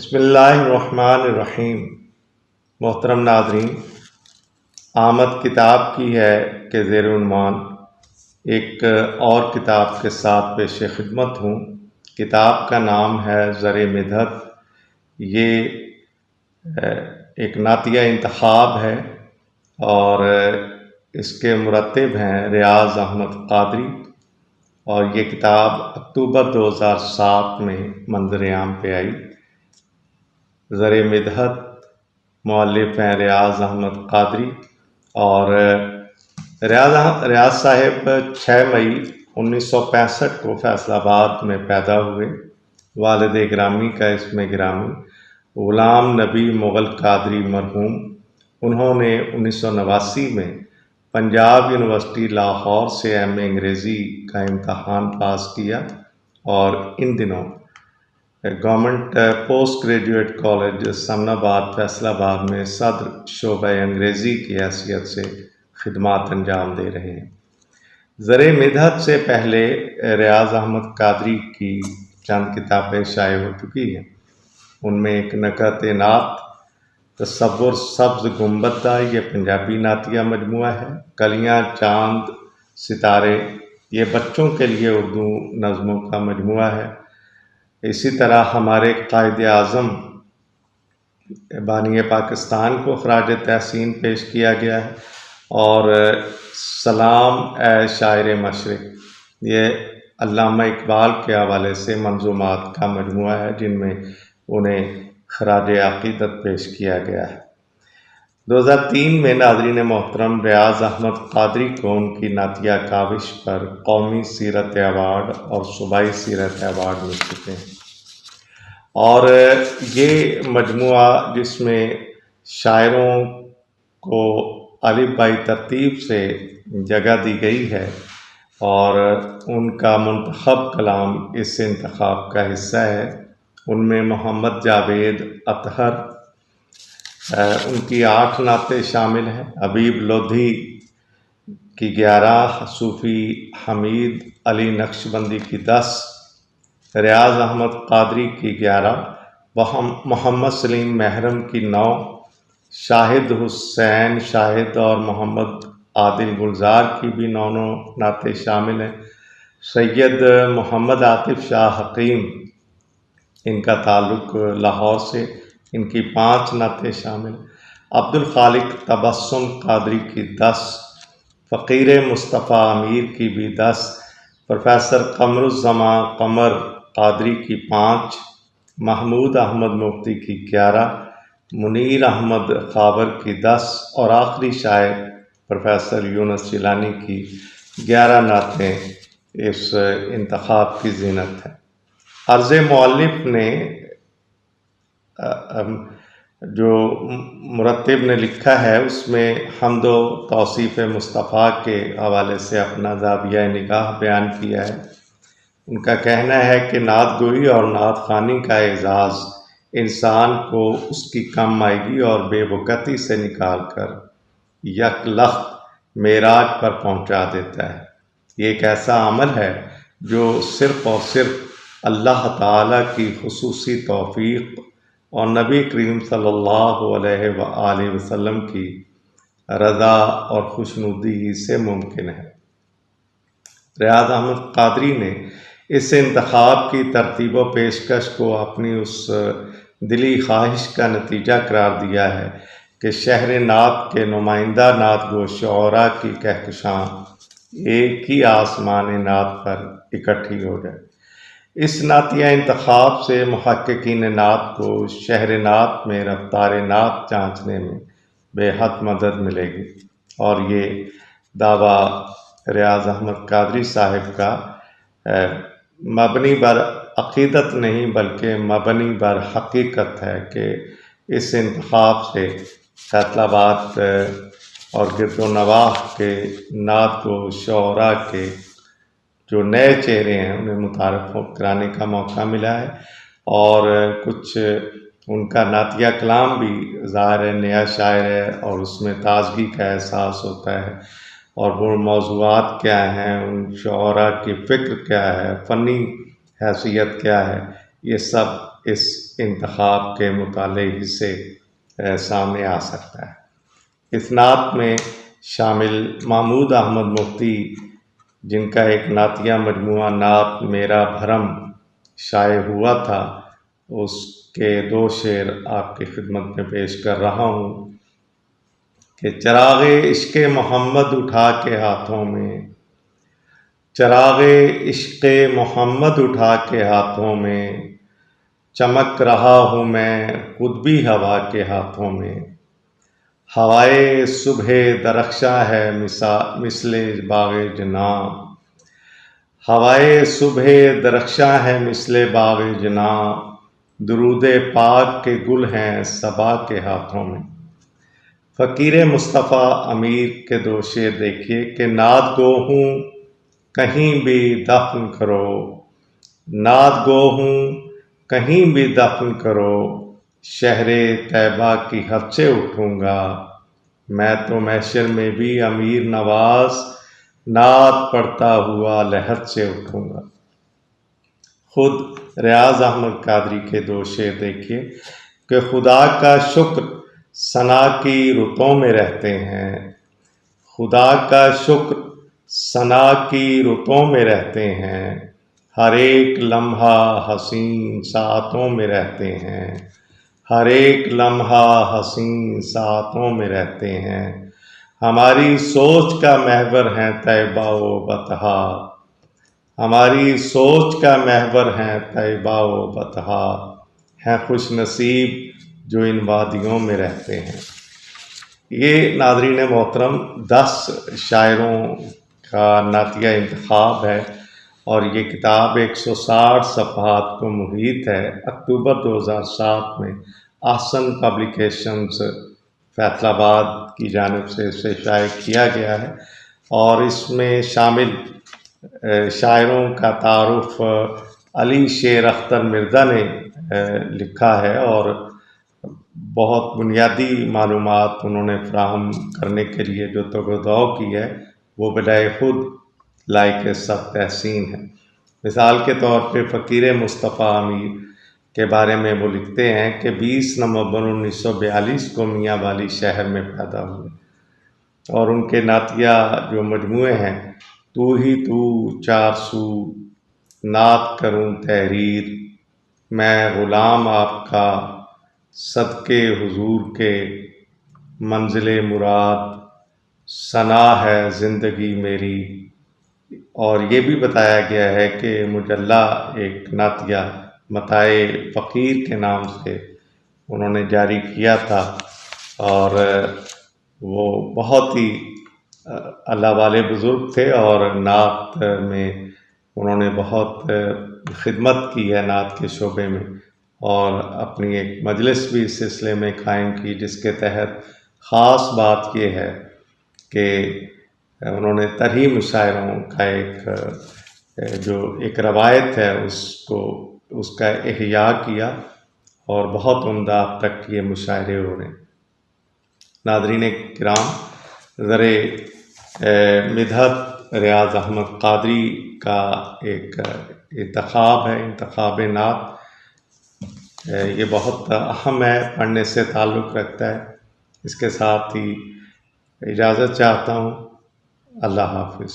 بسم اللہ الرحمن الرحیم۔ محترم ناظرین، آمد کتاب کی ہے کہ زیر عنوان ایک اور کتاب کے ساتھ پیش خدمت ہوں۔ کتاب کا نام ہے زر مدحت۔ یہ ایک نعتیہ انتخاب ہے اور اس کے مرتب ہیں ریاض احمد قادری، اور یہ کتاب اکتوبر 2007 میں منظر عام پہ آئی۔ زر مدحت مؤلف ہیں ریاض احمد قادری، اور ریاض صاحب 6 مئی 1965 کو فیصل آباد میں پیدا ہوئے۔ والد گرامی کا اسم گرامی غلام نبی مغل قادری مرحوم۔ انہوں نے 1989 میں پنجاب یونیورسٹی لاہور سے ایم اے انگریزی کا امتحان پاس کیا، اور ان دنوں گورنمنٹ پوسٹ گریجویٹ کالج سمن آباد فیصل آباد میں صدر شعبہ انگریزی کی حیثیت سے خدمات انجام دے رہے ہیں۔ زر مدحت سے پہلے ریاض احمد قادری کی چند کتابیں شائع ہو چکی ہیں۔ ان میں ایک نکہت نعت تصور سبز گنبدہ، یہ پنجابی نعتیہ مجموعہ ہے۔ کلیاں چاند ستارے، یہ بچوں کے لیے اردو نظموں کا مجموعہ ہے۔ اسی طرح ہمارے قائد اعظم بانی پاکستان کو خراج تحسین پیش کیا گیا ہے، اور سلام اے شاعر مشرق، یہ علامہ اقبال کے حوالے سے منظومات کا مجموعہ ہے جن میں انہیں خراج عقیدت پیش کیا گیا ہے۔ 2003 میں ناظرین محترم ریاض احمد قادری کو ان کی نعتیہ کاوش پر قومی سیرت ایوارڈ اور صوبائی سیرت ایوارڈ مل چکے ہیں، اور یہ مجموعہ جس میں شاعروں کو الف بائی ترتیب سے جگہ دی گئی ہے اور ان کا منتخب کلام اس انتخاب کا حصہ ہے۔ ان میں محمد جاوید اطہر، ان کی 8 نعتیں شامل ہیں، حبیب لودھی کی 11، صوفی حمید علی نقشبندی کی 10، ریاض احمد قادری کی 11، محمد سلیم محرم کی 9، شاہد حسین شاہد اور محمد عادل گلزار کی بھی 9 نعتیں شامل ہیں، سید محمد عاطف شاہ حکیم، ان کا تعلق لاہور سے، ان کی 5 نعتیں شامل ہیں، عبدالخالق تبسم قادری کی 10، فقیر مصطفیٰ امیر کی بھی 10، پروفیسر قمر الزماں قمر قادری کی 5، محمود احمد مفتی کی 11، منیر احمد خاور کی 10، اور آخری شاعر پروفیسر یونس جیلانی کی 11 نعتیں اس انتخاب کی زینت ہے۔ عرض مؤلف نے جو مرتب نے لکھا ہے اس میں حمد و توصیف مصطفیٰ کے حوالے سے اپنا زاویہ نگاہ بیان کیا ہے۔ ان کا کہنا ہے کہ نعت گوئی اور نعت خوانی کا اعزاز انسان کو اس کی کم آئیگی اور بے وقتی سے نکال کر یک لخت معراج پر پہنچا دیتا ہے۔ یہ ایک ایسا عمل ہے جو صرف اور صرف اللہ تعالیٰ کی خصوصی توفیق اور نبی کریم صلی اللہ علیہ وآلہ وسلم کی رضا اور خوشنودی سے ممکن ہے۔ ریاض احمد قادری نے اس انتخاب کی ترتیب و پیشکش کو اپنی اس دلی خواہش کا نتیجہ قرار دیا ہے کہ شہر نعت کے نمائندہ نعت گو شعراء کی کہکشاں ایک ہی آسمان نعت پر اکٹھی ہو جائے۔ اس نعتیہ انتخاب سے محققین نعت کو شہر نعت میں رفتار نعت جانچنے میں بے حد مدد ملے گی، اور یہ دعویٰ ریاض احمد قادری صاحب کا مبنی بر عقیدت نہیں بلکہ مبنی بر حقیقت ہے کہ اس انتخاب سے فیصل آباد اور گرد و نواح کے نعت و شعراء کے جو نئے چہرے ہیں انہیں متعارف کرانے کا موقع ملا ہے، اور کچھ ان کا نعتیہ کلام بھی ظاہر ہے نیا شاعر ہے اور اس میں تازگی کا احساس ہوتا ہے، اور وہ موضوعات کیا ہیں، ان شعراء کی فکر کیا ہے، فنی حیثیت کیا ہے، یہ سب اس انتخاب کے مطالعے سے سامنے آ سکتا ہے۔ اس نعت میں شامل محمود احمد مفتی، جن کا ایک نعتیہ مجموعہ نعت میرا بھرم شائع ہوا تھا، اس کے 2 شعر آپ کی خدمت میں پیش کر رہا ہوں کہ چراغ عشق محمد اٹھا کے ہاتھوں میں، چراغ عشق محمد اٹھا کے ہاتھوں میں، چمک رہا ہوں میں قطبی ہوا کے ہاتھوں میں، ہوائے صبح درخشاں ہے مثل باغ جناں، ہوائے صبح درخشاں ہے مثل باغ جناں، درود پاک کے گل ہیں صبا کے ہاتھوں میں۔ فقیر مصطفیٰ امیر کے 2 شعر دیکھیے کہ نعت گو ہوں کہیں بھی دفن کرو، نعت گو ہوں کہیں بھی دفن کرو، شہر طیبہ کی حد سے اٹھوں گا، میں تو محشر میں بھی امیر نواز نعت پڑھتا ہوا لحد سے اٹھوں گا۔ خود ریاض احمد قادری کے 2 شعر دیکھیے کہ خدا کا شکر ثنا کی رتوں میں رہتے ہیں، خدا کا شکر ثنا کی رتوں میں رہتے ہیں، ہر ایک لمحہ حسین ساعتوں میں رہتے ہیں، ہر ایک لمحہ حسین ساعتوں میں رہتے ہیں، ہماری سوچ کا محور ہیں طیبہ و بطحا، ہماری سوچ کا محور ہیں طیبہ و بطحا، ہیں خوش نصیب جو ان وادیوں میں رہتے ہیں۔ یہ ناظرین محترم 10 شاعروں کا نعتیہ انتخاب ہے اور یہ کتاب 160 صفحات کو محیط ہے۔ اکتوبر 2007 میں احسن پبلیکیشنز فیصل آباد کی جانب سے اسے شائع کیا گیا ہے، اور اس میں شامل شاعروں کا تعارف علی شیر اختر مرزا نے لکھا ہے، اور بہت بنیادی معلومات انہوں نے فراہم کرنے کے لیے جو تگودو کی ہے وہ بجائے خود لائق سب تحسین ہے۔ مثال کے طور پہ فقیر مصطفیٰ امیر کے بارے میں وہ لکھتے ہیں کہ 20 نومبر 1942 کو میاں والی شہر میں پیدا ہوئے، اور ان کے نعتیہ جو مجموعے ہیں تو ہی تو، 4 سو، نعت کروں تحریر، میں غلام آپ کا، صدقے حضور کے، منزل مراد، ثنا ہے زندگی میری، اور یہ بھی بتایا گیا ہے کہ مجلہ ایک نعتیہ متاع فقیر کے نام سے انہوں نے جاری کیا تھا، اور وہ بہت ہی اللہ والے بزرگ تھے اور نعت میں انہوں نے بہت خدمت کی ہے نعت کے شعبے میں، اور اپنی ایک مجلس بھی اس سلسلے میں قائم کی، جس کے تحت خاص بات یہ ہے کہ انہوں نے طرحی مشاعروں کا ایک روایت ہے اس کا احیاء کیا، اور بہت عمدہ اب تک یہ مشاعرے ہو رہے ہیں۔ ناظرین کرام، ذرے مدحت ریاض احمد قادری کا ایک انتخاب ہے، انتخاب نعت، یہ بہت اہم ہے، پڑھنے سے تعلق رکھتا ہے۔ اس کے ساتھ ہی اجازت چاہتا ہوں۔ اللہ حافظ۔